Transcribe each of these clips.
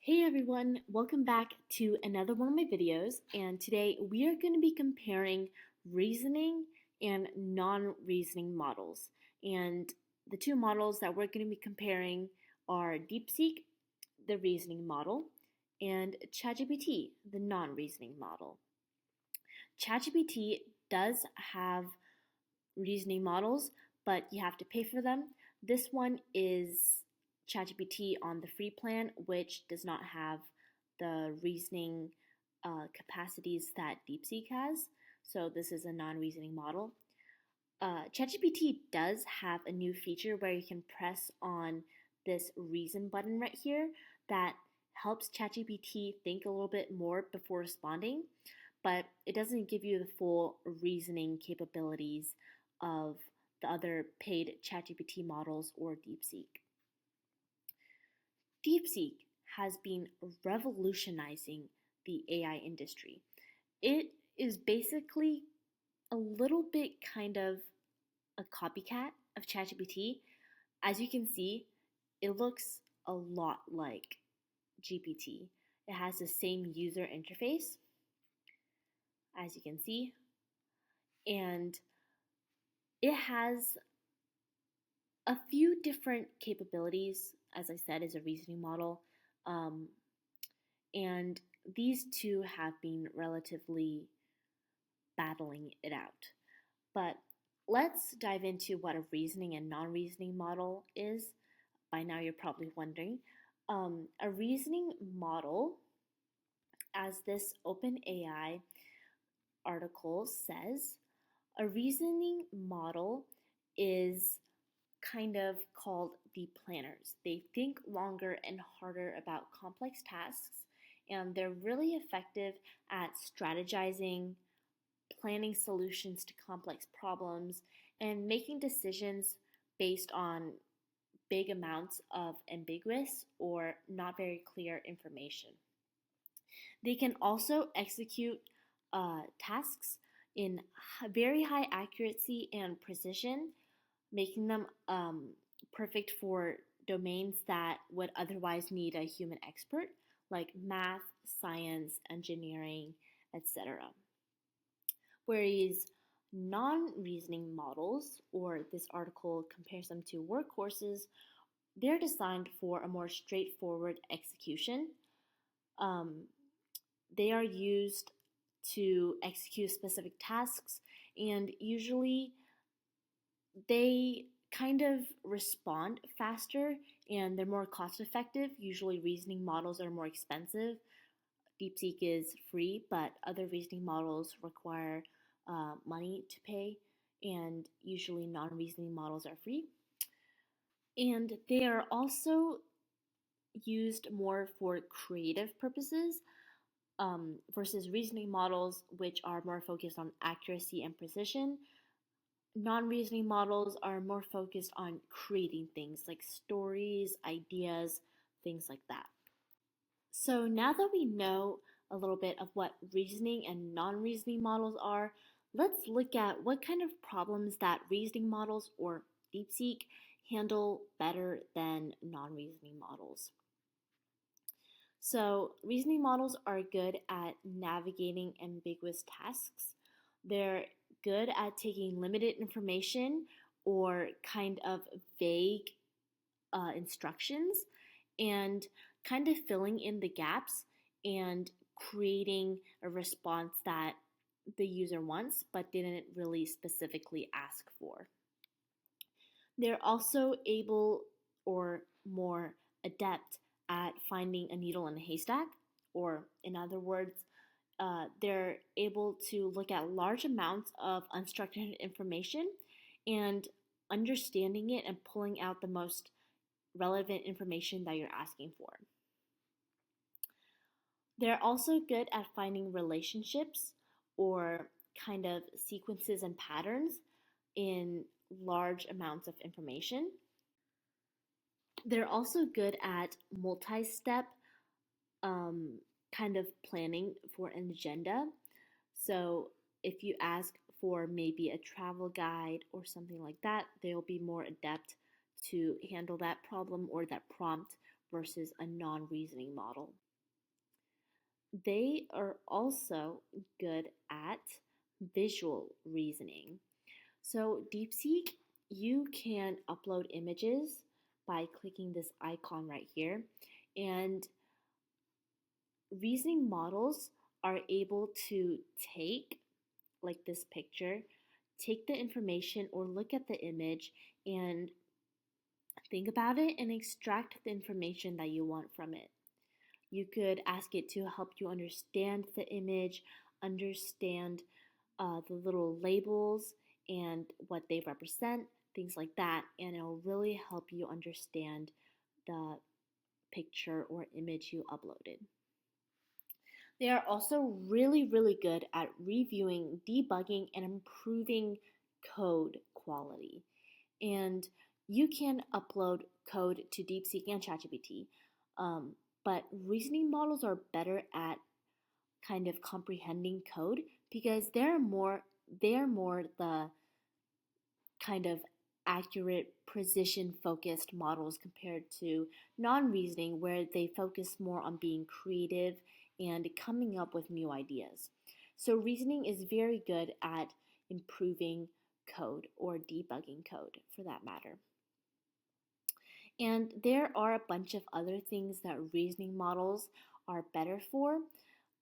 Hey everyone, welcome back to another one of my videos, and today we are going to be comparing reasoning and non-reasoning models. And the two models that we're going to be comparing are Deepseek, the reasoning model, and ChatGPT, the non-reasoning model. ChatGPT does have reasoning models, but you have to pay for them. This one is ChatGPT on the free plan, which does not have the reasoning capacities that DeepSeek has. So this is a non-reasoning model. ChatGPT does have a new feature where you can press on this reason button right here that helps ChatGPT think a little bit more before responding, but it doesn't give you the full reasoning capabilities of the other paid ChatGPT models or DeepSeek. DeepSeek has been revolutionizing the AI industry. It is basically a little bit kind of a copycat of ChatGPT. As you can see, it looks a lot like GPT. It has the same user interface, as you can see, and it has a few different capabilities. As I said, is a reasoning model, and these two have been relatively battling it out. But let's dive into what a reasoning and non-reasoning model is. By now you're probably wondering. A reasoning model, as this OpenAI article says, a reasoning model is kind of called the planners. They think longer and harder about complex tasks, and they're really effective at strategizing, planning solutions to complex problems, and making decisions based on big amounts of ambiguous or not very clear information. They can also execute tasks in very high accuracy and precision, making them perfect for domains that would otherwise need a human expert, like math, science, engineering, etc. Whereas non-reasoning models, or this article compares them to workhorses, they're designed for a more straightforward execution. They are used to execute specific tasks, and usually they kind of respond faster and they're more cost effective. Usually reasoning models are more expensive. DeepSeek is free, but other reasoning models require money to pay, and usually non-reasoning models are free. And they are also used more for creative purposes versus reasoning models, which are more focused on accuracy and precision. Non-reasoning models are more focused on creating things like stories, ideas, things like that. So now that we know a little bit of what reasoning and non-reasoning models are, let's look at what kind of problems that reasoning models or DeepSeek handle better than non-reasoning models. So reasoning models are good at navigating ambiguous tasks. They're good at taking limited information or kind of vague instructions and kind of filling in the gaps and creating a response that the user wants but didn't really specifically ask for. They're also able or more adept at finding a needle in a haystack, or in other words, they're able to look at large amounts of unstructured information and understanding it and pulling out the most relevant information that you're asking for. They're also good at finding relationships or kind of sequences and patterns in large amounts of information. They're also good at multi-step kind of planning for an agenda. So if you ask for maybe a travel guide or something like that, they'll be more adept to handle that problem or that prompt versus a non-reasoning model. They are also good at visual reasoning. So, Deepseek, you can upload images by clicking this icon right here, and reasoning models are able to take, like this picture, take the information or look at the image and think about it and extract the information that you want from it. You could ask it to help you understand the image, understand the little labels and what they represent, things like that, and it'll really help you understand the picture or image you uploaded. They are also really, really good at reviewing, debugging, and improving code quality. And you can upload code to Deepseek and ChatGPT, but reasoning models are better at kind of comprehending code because they're more the kind of accurate, precision focused models compared to non reasoning, where they focus more on being creative and coming up with new ideas. So, reasoning is very good at improving code or debugging code for that matter. And there are a bunch of other things that reasoning models are better for.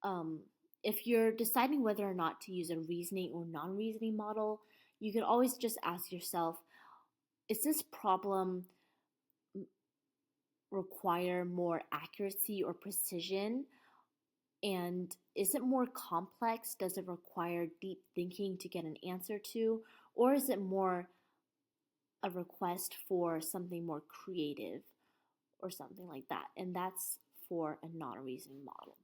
Um, if you're deciding whether or not to use a reasoning or non reasoning model, you could always just ask yourself, is this problem require more accuracy or precision? And is it more complex? Does it require deep thinking to get an answer to? Or is it more a request for something more creative or something like that? And that's for a non reasoning model.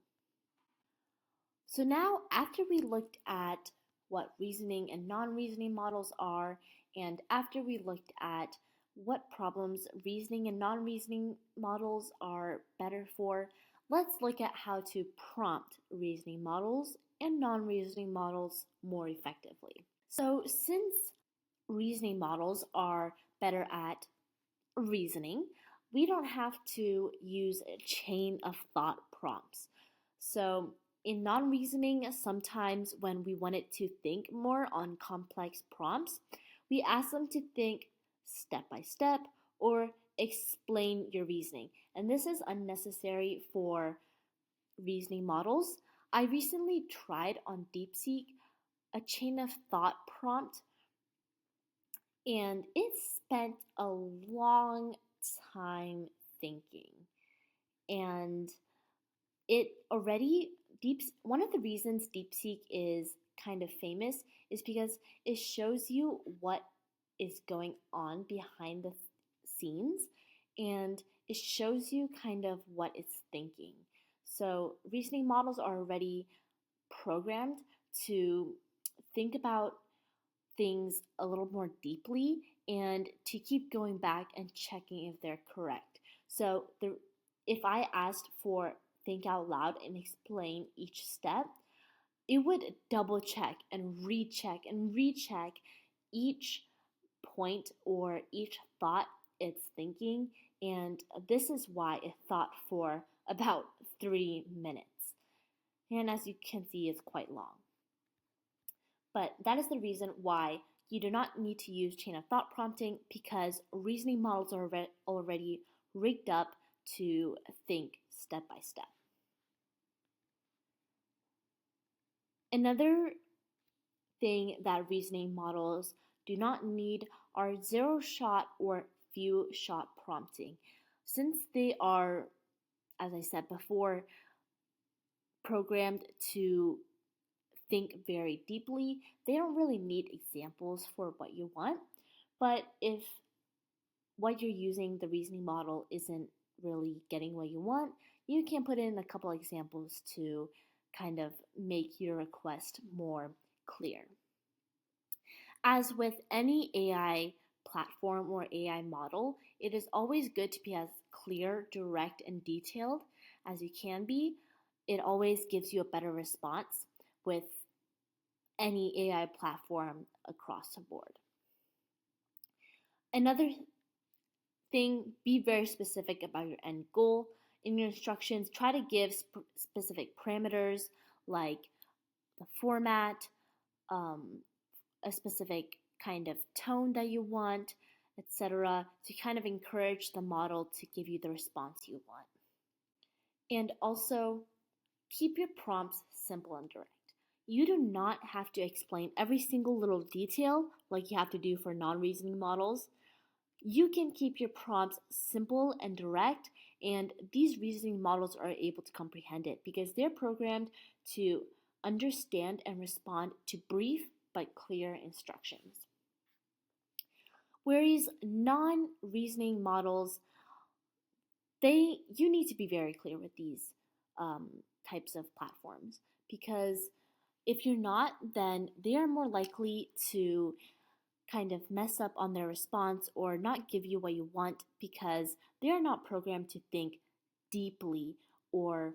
So now, after we looked at what reasoning and non-reasoning models are, and after we looked at what problems reasoning and non-reasoning models are better for, let's look at how to prompt reasoning models and non-reasoning models more effectively. So since reasoning models are better at reasoning, we don't have to use a chain of thought prompts. So in non-reasoning, sometimes when we want it to think more on complex prompts, we ask them to think step by step or explain your reasoning. And this is unnecessary for reasoning models. I recently tried on Deepseek a chain of thought prompt, and it spent a long time thinking. And it already one of the reasons Deepseek is kind of famous is because it shows you what is going on behind the scenes, and it shows you kind of what it's thinking. So reasoning models are already programmed to think about things a little more deeply and to keep going back and checking if they're correct. So if I asked for think out loud and explain each step, it would double check and recheck each point or each thought it's thinking. And this is why it thought for about 3 minutes. And as you can see, it's quite long. But that is the reason why you do not need to use chain of thought prompting, because reasoning models are already rigged up to think step by step. Another thing that reasoning models do not need are zero shot or few shot prompting. Since they are, as I said before, programmed to think very deeply, they don't really need examples for what you want. But if what you're using the reasoning model isn't really getting what you want, you can put in a couple examples to kind of make your request more clear. As with any AI platform or AI model, it is always good to be as clear, direct, and detailed as you can be. It always gives you a better response with any AI platform across the board. Another thing, be very specific about your end goal. In your instructions, try to give specific parameters like the format, um, a specific kind of tone that you want, etc., to kind of encourage the model to give you the response you want. And also, keep your prompts simple and direct. You do not have to explain every single little detail like you have to do for non-reasoning models. You can keep your prompts simple and direct, and these reasoning models are able to comprehend it because they're programmed to understand and respond to brief but clear instructions. Whereas non-reasoning models, you need to be very clear with these types of platforms, because if you're not, then they are more likely to kind of mess up on their response or not give you what you want because they are not programmed to think deeply or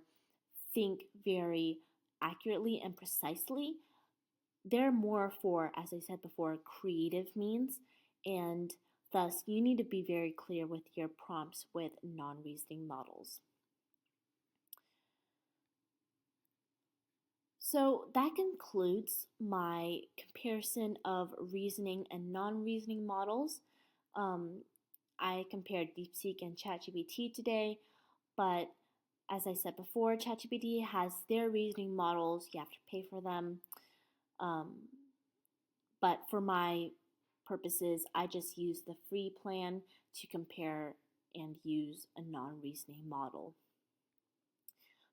think very accurately and precisely. They're more for, as I said before, creative means, and thus you need to be very clear with your prompts with non-reasoning models. So that concludes my comparison of reasoning and non-reasoning models. I compared Deepseek and ChatGPT today, but as I said before, ChatGPT has their reasoning models. You have to pay for them. But for my purposes, I just use the free plan to compare and use a non-reasoning model.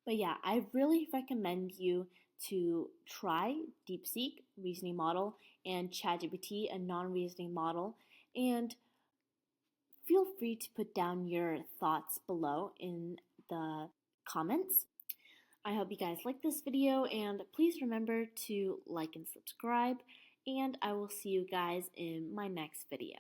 But yeah, I really recommend you to try Deepseek reasoning model and ChatGPT a non-reasoning model, and feel free to put down your thoughts below in the comments. I hope you guys like this video, and please remember to like and subscribe, and I will see you guys in my next video.